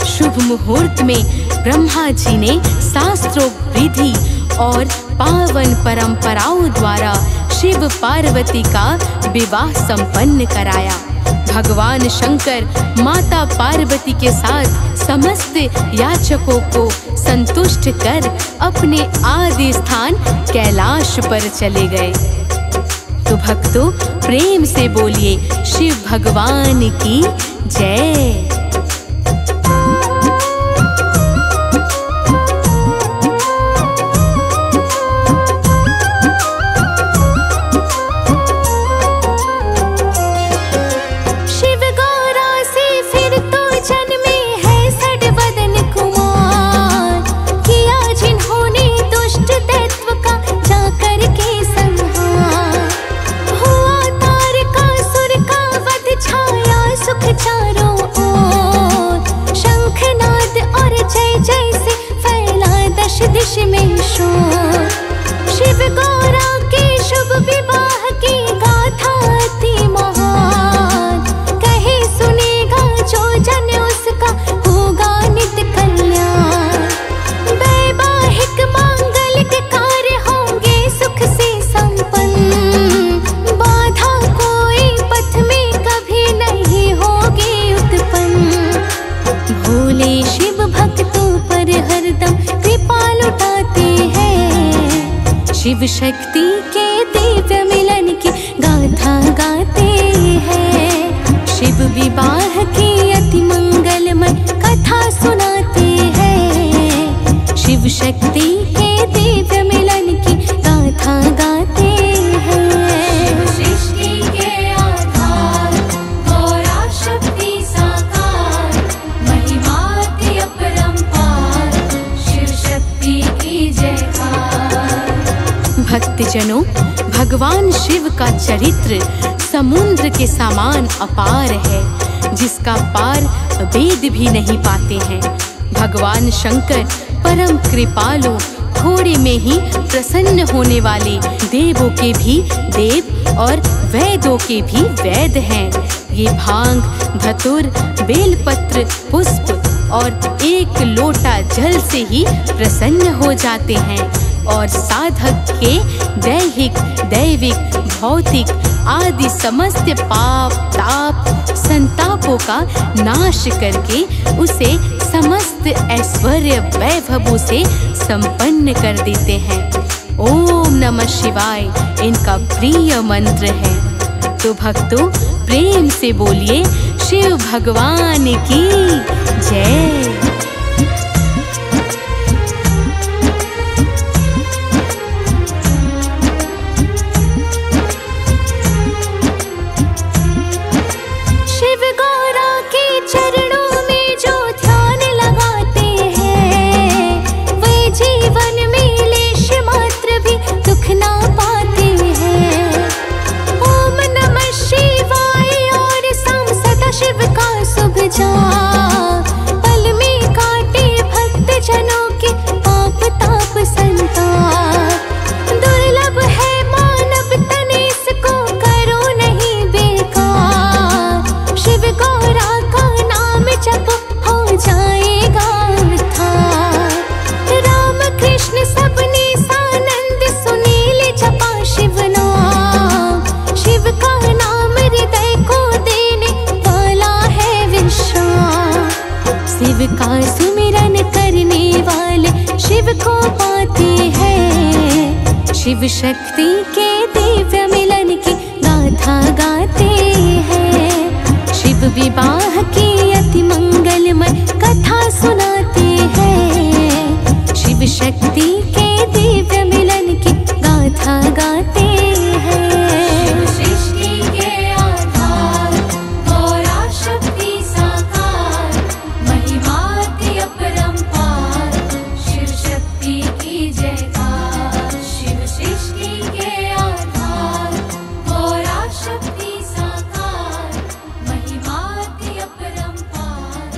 शुभ मुहूर्त में ब्रह्मा जी ने शास्त्रों विधि और पावन परंपराओं द्वारा शिव पार्वती का विवाह संपन्न कराया। भगवान शंकर माता पार्वती के साथ समस्त याचकों को संतुष्ट कर अपने आदि स्थान कैलाश पर चले गए। तो भक्तों, प्रेम से बोलिए शिव भगवान की जय। शिव गौरा के शुभ विवाह की गाथा अति महान, कहे सुनेगा जो जन उसका होगा नित कल्याण। वैवाहिक मांगलिक कार्य होंगे सुख से संपन्न, बाधा कोई पथ में कभी नहीं होगी उत्पन्न। भोले शिव भक्तों पर हरदम कृपा लुटाते हैं। शिव शक्ति के दिव्य मिलन की गाथा गाते हैं। शिव विवाह की अति मंगलमय कथा सुनाते हैं। शिव शक्ति के दिव्य मिलन की गाथा गाते हैं। सृष्टि के आधार गौरा शक्ति साकार, महिमाति अपरंपार, शिव शक्ति की जयकार। भक्तजनों, भगवान शिव का चरित्र समुद्र के समान अपार है, जिसका पार वेद भी नहीं पाते हैं। भगवान शंकर परम कृपालु, थोड़े में ही प्रसन्न होने वाले, देवों के भी देव और वैदों के भी वैद हैं। ये भांग, धतुर, बेलपत्र, पुष्प और एक लोटा जल से ही प्रसन्न हो जाते हैं और साधक के दैहिक, दैविक, भौतिक आदि समस्त पाप ताप संतापों का नाश करके उसे समस्त ऐश्वर्य वैभवों से संपन्न कर देते हैं। ओम नमः शिवाय इनका प्रिय मंत्र है। तो भक्तों, प्रेम से बोलिए शिव भगवान की जय। चरणों में जो ध्यान लगाते हैं, वे जीवन में लेश मात्र भी दुख ना पाते हैं। ओम नमः शिवाय और शाम सदा शिव का शुभ जाप, पल में सुमिरन करने वाले शिव को पाते हैं। शिव शक्ति के दिव्य मिलन की गाथा गाते हैं। शिव विवाह की अति मंगलमय कथा सुनाते हैं। शिव शक्ति के दिव्य मिलन की गाथा गाते हैं। शिव सृष्टि के आधार, गौरा शक्ति साकार, महिमा की अपरंपार, शिव शक्ति की जयकार। शिव सृष्टि के आधार, गौरा शक्ति साकार, महिमा की अपरंपार।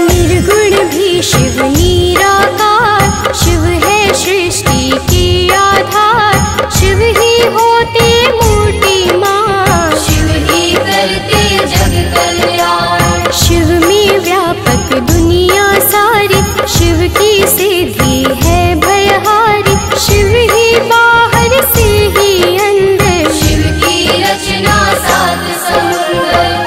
निर्गुण भी शिव निराकार, शिव है सृष्टि की आधार। शिव ही होते मूर्ति माँ, शिव ही करते जग कल्याण। शिव में व्यापक दुनिया सारी, शिव की सिद्धि है भयहारी। शिव ही बाहर से ही अंदर, शिव की रचना सात समुंदर।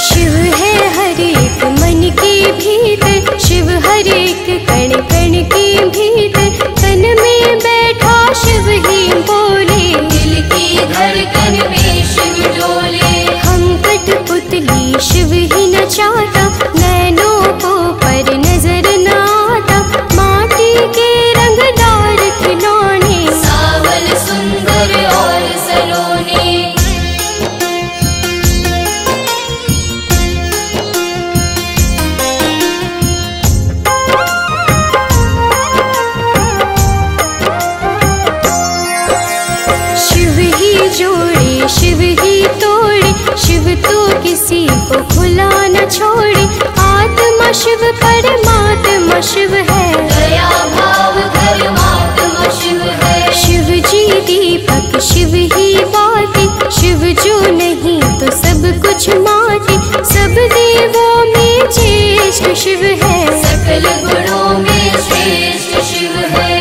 शिव है हर एक मन के भीतर, शिव हर एक कण कण के भीतर। तन में बैठा शिव ही बोले, दिल की धड़कन में शिव डोले। हम कठपुतली शिव ही नचाता, नैनों को पर नजर न आता। माटी के रंगदार खिलौने, सावन सुंदर और सलोने। शिव ही जोड़े शिव ही तोड़े, शिव तो किसी को खुला न छोड़े। आत्मा शिव परमात्मा शिव है, दया भाव धर्मात्मा शिव है। शिव जी दीपक शिव ही बाती। शिव जो नहीं तो सब कुछ माटी। सब देवों में ज्येष्ठ शिव है, सकल गुणों में श्रेष्ठ शिव है।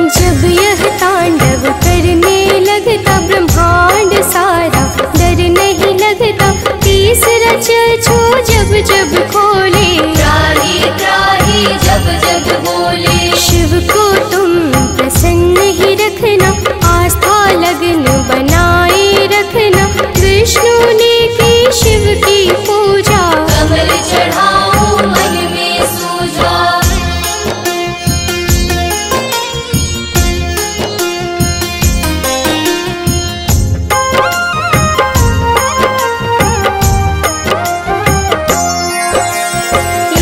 जब यह तांडव करने लगता, ब्रह्मांड सारा डर नहीं लगता। तीसरा चक्षु जब जब खोले, त्राही त्राही जब जब बोले। शिव को तुम प्रसन्न ही रखना, आस्था लगन बनाए रखना। विष्णु ने की शिव की पूजा, कमल चढ़ाओ मन में सूझा।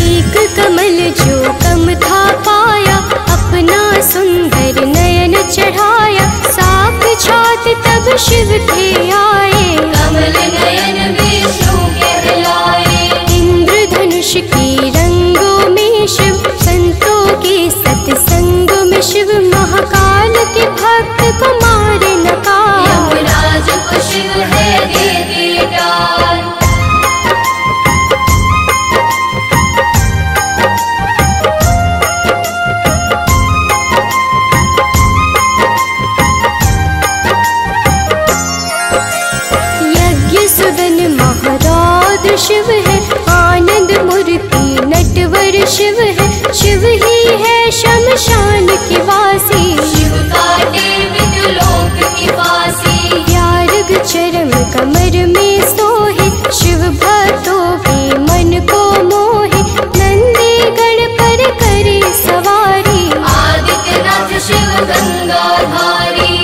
एक कमल जो कम था पाया, अपना सुंदर नयन चढ़ाया। साक्षात तब शिव थे आए, कमल नयन विष्णु कहलाए। इंद्रधनुष की रंगों में शिव, संतों के सत्संग में शिव। महाकाल के भक्त को मारे नकार, यमराज को शिव है दे दे डाल। यज्ञ सुदन महाराज शिव है, आनंद मूर्ति नटवर शिव है। शिव ही है शमशान के वासी, शिव काटे विदुलोक की फांसी। त्याग चरम कमर में सोहे, शिव भक्तों के मन को मोहे। नंदी गण पर करे सवारी, आदित्यनाथ शिव गंगाधारी।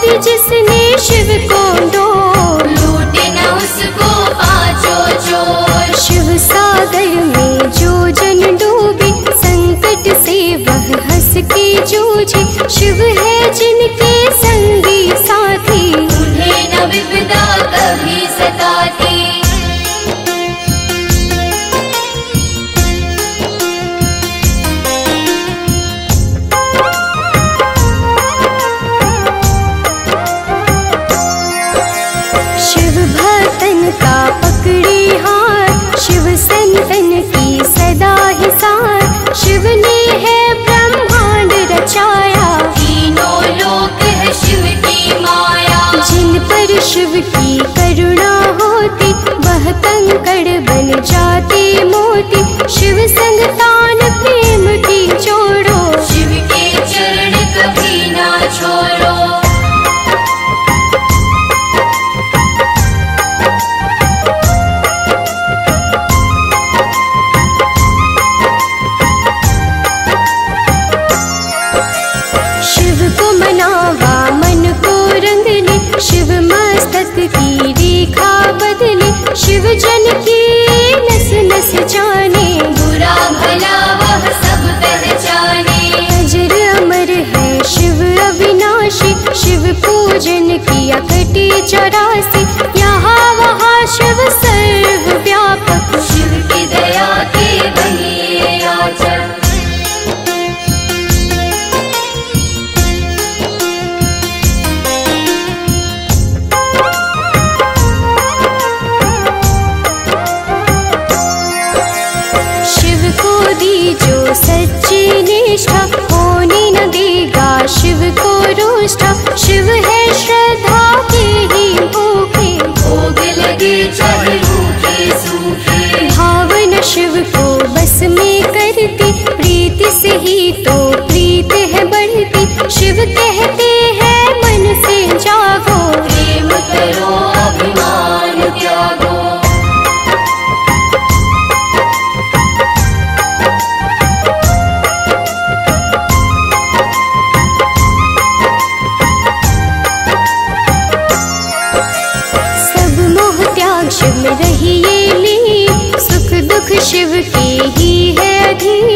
भी जिसने शिव को डोर, लूटे न उसको पांचों चोर। शिव सागर में जो जन डूबे, संकट से वह हंस के जूझे। शिव है जिनके संगी साथी, उन्हें न विपदा कभी सताती। शिव भक्तन का पकड़े हाथ, शिव संतन की सदा ही साथ। शिव ने है ब्रह्मांड रचाया, तीनों लोक है शिव की माया। जिन पर शिव की करुणा होती, वह कंकड़ बन जाते मोती। शिव संग तान प्रेम की जोड़ो, शिव के चरण कभी ना छोड़ो। शिव को मनावा मन को रंग ले, शिव मस्तक की रेखा बदले। शिव जन की नस नस जाने, बुरा भला वह सब पहचाने। अजर अमर है शिव अविनाशी, शिव पूजन किया कटे 84। यहाँ वहाँ शिव सर्वव्यापक, शिव की दया के बनिए आचर। शिव को दी जो सच्ची निष्ठा, होने न देगा शिव को रोष्ठा। शिव है श्रद्धा के ही भूखे, भोग लगे चाहे रूखे सूखे। भावना शिव को बस में करती, प्रीति से ही तो प्रीत है बढ़ती। शिव कहते हैं मन से जागो, प्रेम करो अभिमान त्यागो। सब मोह त्याग शिव में रहिए लीन, सुख दुख शिव के ही है अधीन।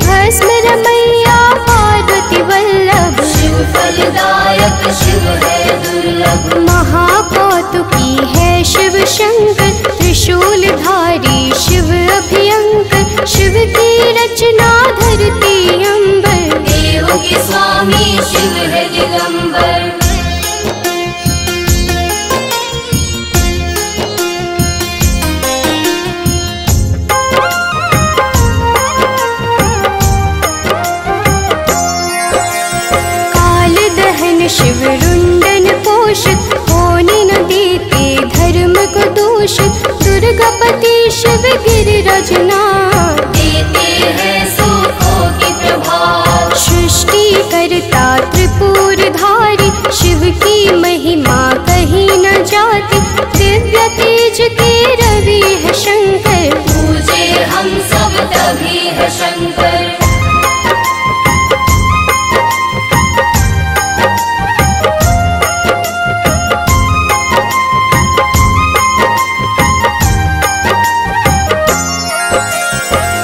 भस्म रमैया पार्वती वल्लभ, शिव फलदायक शिव है दुर्लभ। महाकौतुकी है शिव शंकर, त्रिशूल धारी शिव अभयंकर। शिव की रचना धरती अंबर, देवों के स्वामी शिव है दिगंबर। काल दहन शिव रुंडन पोषित, होने न देते धर्म को दूषित। दुर्गापति शिव गिरिराजनाथ, देते हैं सुखों की प्रभाव। सृष्टि करता त्रिपुर धारी, शिव की महिमा कहीं न जाती। दिव्य तेज के रवि है शंकर, पूजे हम सब तभी है शंकर।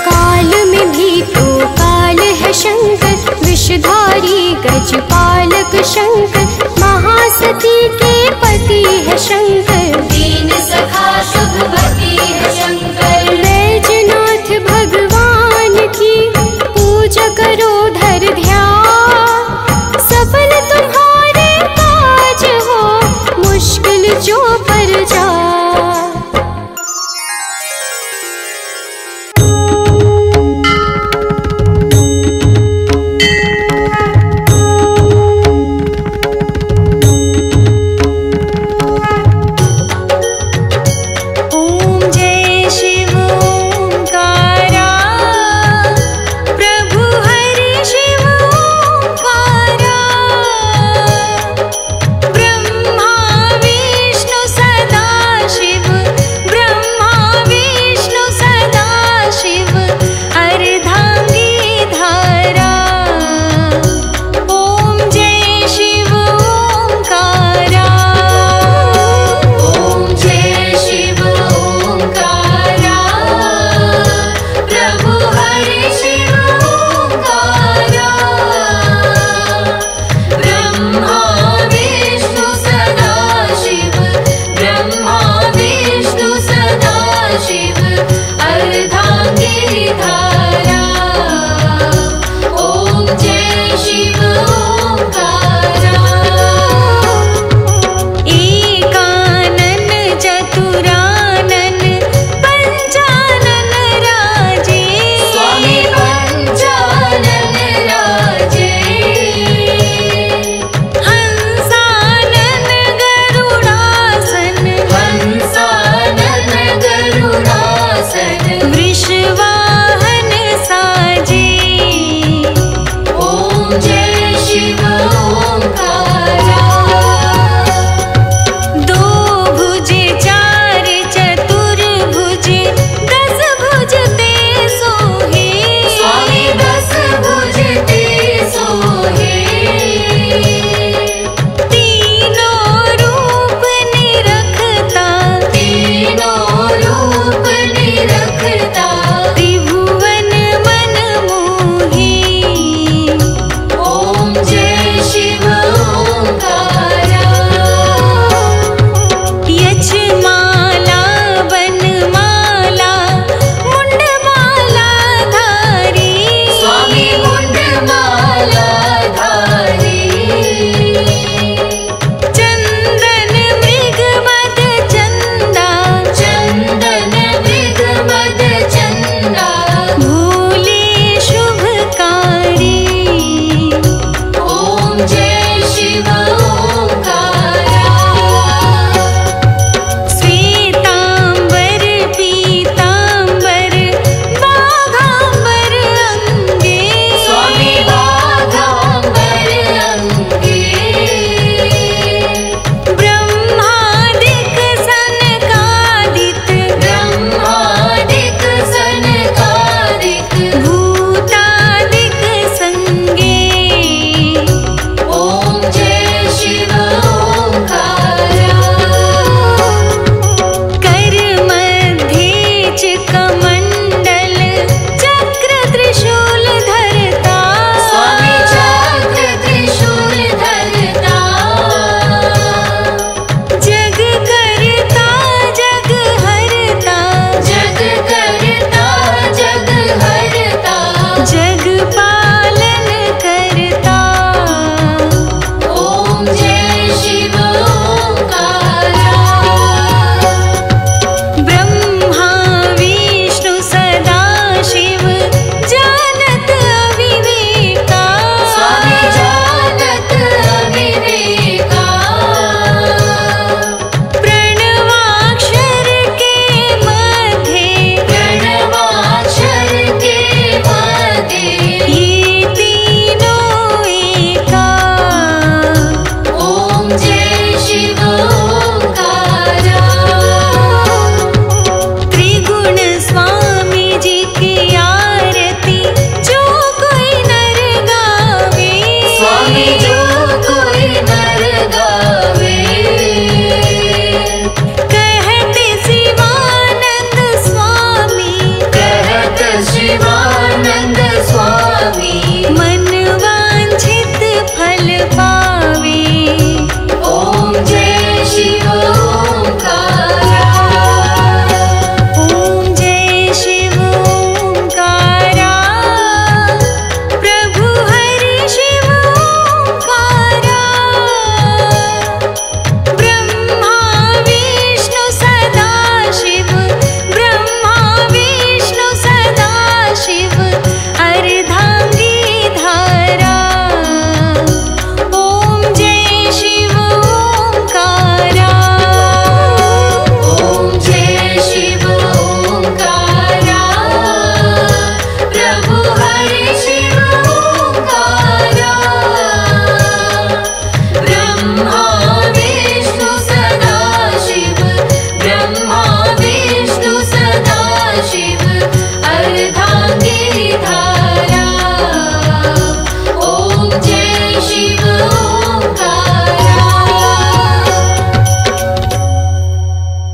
काल में भी तो काल है शंकर, विषधारी गजपालक शंकर। महासती के पति है शंकर, दीन सखा